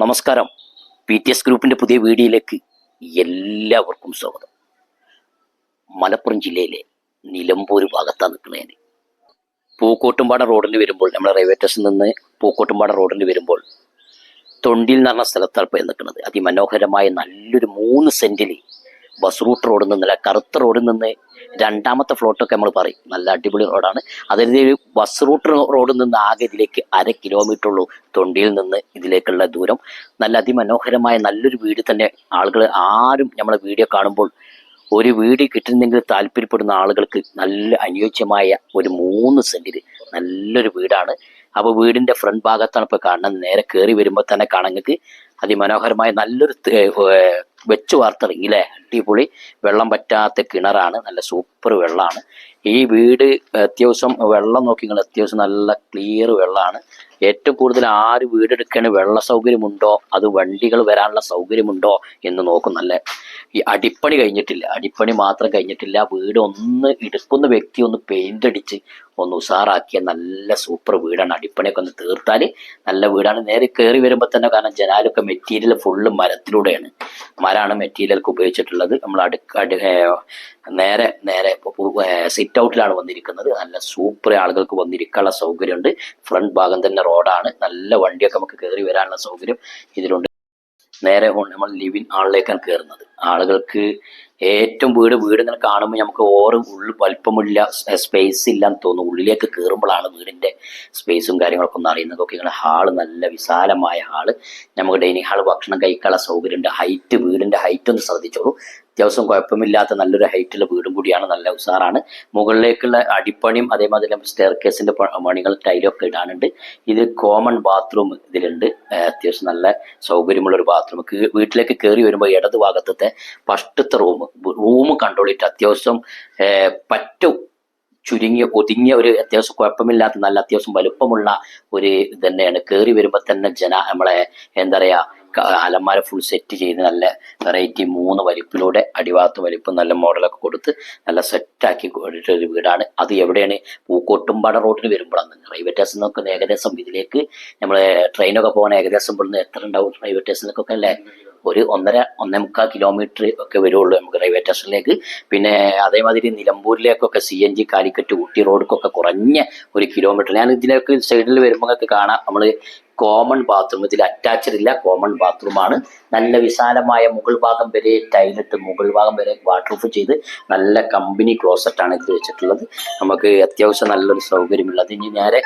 നമസ്കാരം. PTS ഗ്രൂപ്പിന്റെ പുതിയ വീഡിയോയിലേക്ക് എല്ലാവർക്കും സ്വാഗതം. മലപ്പുറം ജില്ലയിലെ നിലമ്പൂർ ഭാഗത്താണ് നിൽക്കുന്നത്. പൂക്കോട്ടുംപാട റോഡിൽ വരുമ്പോൾ നമ്മളെ റെയിൽവേ സ്റ്റേഷനിൽ നിന്ന് പൂക്കോട്ടുംപാട റോഡിൽ വരുമ്പോൾ തൊണ്ടിൽ എന്ന് പറഞ്ഞ സ്ഥലത്താണ് പോയി നിൽക്കുന്നത്. അതിമനോഹരമായ നല്ലൊരു 3 സെന്റിൽ ബസ് റൂട്ട് റോഡിൽ നിന്നല്ല, കറുത്ത റോഡിൽ നിന്ന് രണ്ടാമത്തെ ഫ്ലോട്ടൊക്കെ നമ്മൾ പറയും, നല്ല അടിപൊളി റോഡാണ്. അതായത് ബസ് റൂട്ട് റോഡിൽ നിന്ന് ആകെ ഇതിലേക്ക് 1/2 കിലോമീറ്റർ ഉള്ളൂ തൊണ്ടിയിൽ നിന്ന് ഇതിലേക്കുള്ള ദൂരം. നല്ല അതിമനോഹരമായ നല്ലൊരു വീട് തന്നെ. ആളുകൾ ആരും നമ്മളെ വീഡിയോ കാണുമ്പോൾ ഒരു വീട് കിട്ടുന്നെങ്കിൽ താല്പര്യപ്പെടുന്ന ആളുകൾക്ക് നല്ല അനുയോജ്യമായ ഒരു 3 സെന്റിൽ നല്ലൊരു വീടാണ്. അപ്പോൾ വീടിന്റെ ഫ്രണ്ട് ഭാഗത്താണ് ഇപ്പോൾ കാണുന്നത്. നേരെ കയറി വരുമ്പോൾ തന്നെ കാണങ്ങൾക്ക് അതിമനോഹരമായ നല്ലൊരു വെച്ച് വാർത്തിറങ്ങിയില്ലേ, അടിപൊളി വെള്ളം പറ്റാത്ത കിണറാണ്, നല്ല സൂപ്പർ വെള്ളമാണ്. ഈ വീട് അത്യാവശ്യം വെള്ളം നോക്കി നിങ്ങൾ, അത്യാവശ്യം നല്ല ക്ലിയർ വെള്ളമാണ്. ഏറ്റവും കൂടുതൽ ആര് വീടെടുക്കാൻ വെള്ള സൗകര്യമുണ്ടോ, അത് വണ്ടികൾ വരാനുള്ള സൗകര്യമുണ്ടോ എന്ന് നോക്കും. നല്ല ഈ അടിപ്പണി കഴിഞ്ഞിട്ടില്ല, അടിപ്പണി മാത്രം കഴിഞ്ഞിട്ടില്ല. വീട് ഒന്ന് എടുക്കുന്ന വ്യക്തി ഒന്ന് പെയിന്റ് അടിച്ച് ഒന്ന് ഉഷാറാക്കിയ നല്ല സൂപ്പർ വീടാണ്. അടിപ്പണിയൊക്കെ ഒന്ന് തീർത്താൽ നല്ല വീടാണ്. നേരെ കയറി വരുമ്പോൾ തന്നെ കാരണം ജനാലൊക്കെ മെറ്റീരിയൽ ഫുള്ള് മരത്തിലൂടെയാണ്, മരമാണ് മെറ്റീരിയലൊക്കെ ഉപയോഗിച്ചിട്ടുള്ളത്. നമ്മൾ നേരെ സിറ്റ് ഔട്ടിലാണ് വന്നിരിക്കുന്നത്. നല്ല സൂപ്പർ ആളുകൾക്ക് വന്നിരിക്കാനുള്ള സൗകര്യമുണ്ട്. ഫ്രണ്ട് ഭാഗം തന്നെ റോഡാണ്, നല്ല വണ്ടിയൊക്കെ നമുക്ക് കയറി വരാനുള്ള സൗകര്യം ഇതിലുണ്ട്. നേരെ നമ്മൾ ലിവിങ് ഹാളിലേക്കാണ് കയറുന്നത്. ആളുകൾക്ക് ഏറ്റവും വീട് ഇങ്ങനെ കാണുമ്പോൾ നമുക്ക് ഉള്ളിൽ വലിപ്പമില്ല, സ്പേസ് ഇല്ലാന്ന് തോന്നും. ഉള്ളിലേക്ക് കയറുമ്പോഴാണ് വീടിന്റെ സ്പേസും കാര്യങ്ങളൊക്കെ ഒന്ന് അറിയുന്നത്. ഒക്കെ ഇങ്ങനെ ഹാള് നല്ല വിശാലമായ ഹാള്. നമുക്ക് ഡൈനിങ് ഹാള് ഭക്ഷണം കഴിക്കാനുള്ള സൗകര്യമുണ്ട്. ഹൈറ്റ്, വീടിന്റെ ഹൈറ്റ് ഒന്ന് ശ്രദ്ധിച്ചോളൂ. അത്യാവശ്യം കുഴപ്പമില്ലാത്ത നല്ലൊരു ഹൈറ്റുള്ള വീടും കൂടിയാണ്, നല്ല ഉഷാറാണ്. മുകളിലേക്കുള്ള അടിപ്പണിയും അതേമാതിരി സ്റ്റെയർ കേസിന്റെ പണികൾ ടൈലൊക്കെ ഇടാനുണ്ട്. ഇത് കോമൺ ബാത്റൂം ഇതിലുണ്ട്. അത്യാവശ്യം നല്ല സൗകര്യമുള്ള ഒരു ബാത്റൂം. വീട്ടിലേക്ക് കയറി വരുമ്പോൾ ഇടത് ഭാഗത്തെ ഫസ്റ്റത്തെ റൂം കണ്ടോളിട്ട് അത്യാവശ്യം ഒതുങ്ങിയ ഒരു അത്യാവശ്യം കുഴപ്പമില്ലാത്ത നല്ല അത്യാവശ്യം വലുപ്പമുള്ള ഒരു ഇത് തന്നെയാണ്. കയറി വരുമ്പോൾ തന്നെ നമ്മളെ എന്താ പറയാ, അലമാര ഫുൾ സെറ്റ് ചെയ്ത് നല്ല വെറൈറ്റി 3 വലിപ്പിലൂടെ അടിഭാഗത്ത് വലിപ്പം നല്ല മോഡലൊക്കെ കൊടുത്ത് നല്ല സെറ്റാക്കി ഒരു വീടാണ്. അത് എവിടെയാണ്? പൂക്കോട്ടുംപാട റോഡിൽ വരുമ്പോഴാണ്. റെയിൽവേ സ്റ്റേഷനിൽ നിന്നൊക്കെ ഏകദേശം ഇതിലേക്ക് നമ്മളെ ട്രെയിനൊക്കെ പോകാൻ ഏകദേശം ഇവിടുന്ന് എത്ര ഉണ്ടാവും റെയിൽവേ സ്റ്റേഷനിലേക്കൊക്കെ അല്ലേ? ഒരു 1.5 കിലോമീറ്റർ ഒക്കെ വരുള്ളൂ നമുക്ക് റെയിൽവേ സ്റ്റേഷനിലേക്ക്. പിന്നെ അതേമാതിരി നിലമ്പൂരിലേക്കൊക്കെ CNG കാലിക്കറ്റ് ഊട്ടി റോഡൊക്കെ കുറഞ്ഞ 1 കിലോമീറ്റർ. ഞാൻ ഇതിലേക്ക് സൈഡിൽ വരുമ്പോൾ കാണാം നമ്മൾ കോമൺ ബാത്റൂം. ഇതിൽ അറ്റാച്ച്ഡ് ഇല്ല, കോമൺ ബാത്റൂമാണ്. നല്ല വിശാലമായ മുകൾ ഭാഗം വരെ ടൈലിട്ട് മുകൾ ഭാഗം വരെ വാട്ടർ പ്രൂഫ് ചെയ്ത് നല്ല കമ്പനി ക്ലോസറ്റാണ് ഇതിൽ വെച്ചിട്ടുള്ളത്. നമുക്ക് അത്യാവശ്യം നല്ലൊരു സൗകര്യമുള്ളത്. ഇനി നേരെ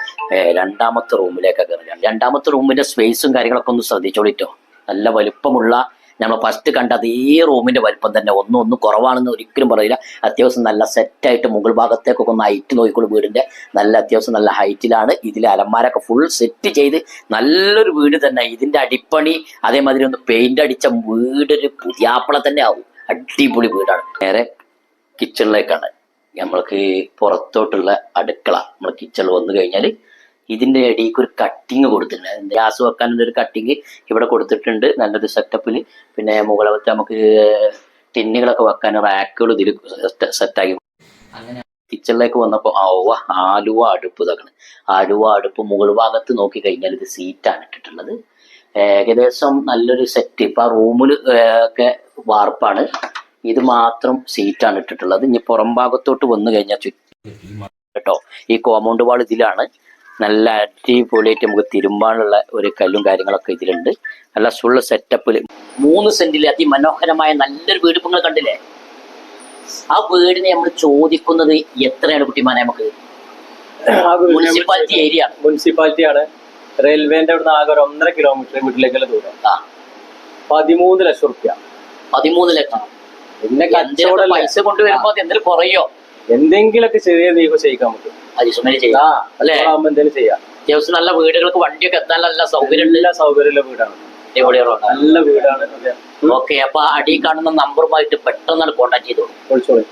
രണ്ടാമത്തെ റൂമിലേക്കൊക്കെ ഇറങ്ങാം. രണ്ടാമത്തെ റൂമിന്റെ സ്പേസും കാര്യങ്ങളൊക്കെ ഒന്ന് ശ്രദ്ധിച്ചോളിട്ടോ. നല്ല വലുപ്പമുള്ള, നമ്മൾ ഫസ്റ്റ് കണ്ട അതേ റൂമിന്റെ വലിപ്പം തന്നെ, ഒന്നും കുറവാണെന്ന് ഒരിക്കലും പറയില്ല. അത്യാവശ്യം നല്ല സെറ്റായിട്ട് മുകൾ ഭാഗത്തേക്കൊക്കെ ഒന്ന് ഹൈറ്റ് നോക്കിക്കോളൂ. വീടിന്റെ നല്ല അത്യാവശ്യം നല്ല ഹൈറ്റിലാണ്. ഇതിൽ അലമാരൊക്കെ ഫുൾ സെറ്റ് ചെയ്ത് നല്ലൊരു വീട് തന്നെ. ഇതിന്റെ അടിപ്പണി അതേമാതിരി ഒന്ന് പെയിന്റ് അടിച്ച വീടൊരു പുതിയാപ്പള തന്നെ ആവും. അടിപൊളി വീടാണ്. നേരെ കിച്ചണിലേക്കാണ്. നമ്മൾക്ക് പുറത്തോട്ടുള്ള അടുക്കള. നമ്മൾ കിച്ചണിൽ വന്നു കഴിഞ്ഞാൽ ഇതിന്റെ ഇടയ്ക്ക് ഒരു കട്ടിങ് കൊടുത്തിട്ടുണ്ട്. ഗ്യാസ് വെക്കാനുള്ള ഒരു കട്ടിങ് ഇവിടെ കൊടുത്തിട്ടുണ്ട്, നല്ലൊരു സെറ്റപ്പിൽ. പിന്നെ മുകളത്തെ നമുക്ക് ടിന്നുകളൊക്കെ വെക്കാൻ റാക്കുകൾ ഇതിൽ സെറ്റാക്കി. അങ്ങനെ കിച്ചണിലേക്ക് വന്നപ്പോൾ ആലുവ അടുപ്പ് ഇതാക്കണം. ആലുവ അടുപ്പ് മുകൾ ഭാഗത്ത് നോക്കി കഴിഞ്ഞാൽ ഇത് സീറ്റാണ് ഇട്ടിട്ടുള്ളത്. ഏകദേശം നല്ലൊരു സെറ്റ്. ഇപ്പൊ ആ റൂമിൽ ഒക്കെ വാർപ്പാണ്, ഇത് മാത്രം സീറ്റാണ് ഇട്ടിട്ടുള്ളത്. ഇനി പുറം ഭാഗത്തോട്ട് വന്നു കഴിഞ്ഞാൽ കേട്ടോ, ഈ കോമ്പൗണ്ട് വാൾ ഇതിലാണ്. നല്ല അടിപൊളിയായിട്ട് നമുക്ക് തിരുമ്പാനുള്ള ഒരു കല്ലും കാര്യങ്ങളൊക്കെ ഇതിലുണ്ട്. നല്ല ഫുള്ള് സെറ്റപ്പിൽ 3 സെന്റിൽ അതിമനോഹരമായ നല്ലൊരു വീട് നിങ്ങൾ കണ്ടില്ലേ? ആ വീടിനെ നമ്മൾ ചോദിക്കുന്നത് എത്രയാണ് കുട്ടിമാനെ? നമുക്ക് മുനിസിപ്പാലിറ്റി ഏരിയ, മുനിസിപ്പാലിറ്റിയാണ്. റെയിൽവേന്റെ അവിടെ നിന്ന് ആകെ 1.5 കിലോമീറ്റർ വീട്ടിലേക്കുള്ള ദൂരം. 13 ലക്ഷം റുപ്യ. 13 ലക്ഷം. പിന്നെ പൈസ കൊണ്ടുവരുമ്പോ എന്തെങ്കിലും കുറയോ? എന്തെങ്കിലുമൊക്കെ ചെറിയ നീക്കം ചെയ്യിക്കാൻ പറ്റും. എന്തെങ്കിലും ചെയ്യാം. അത്യാവശ്യം നല്ല വീടുകൾക്ക് വണ്ടിയൊക്കെ എത്താൻ നല്ല സൗകര്യമുള്ള വീടാണ്. നല്ല വീടാണ്. ഓക്കെ, അപ്പൊ അടി കാണുന്ന നമ്പറുമായിട്ട് പെട്ടെന്ന് കോൺടാക്ട് ചെയ്തോളൂ.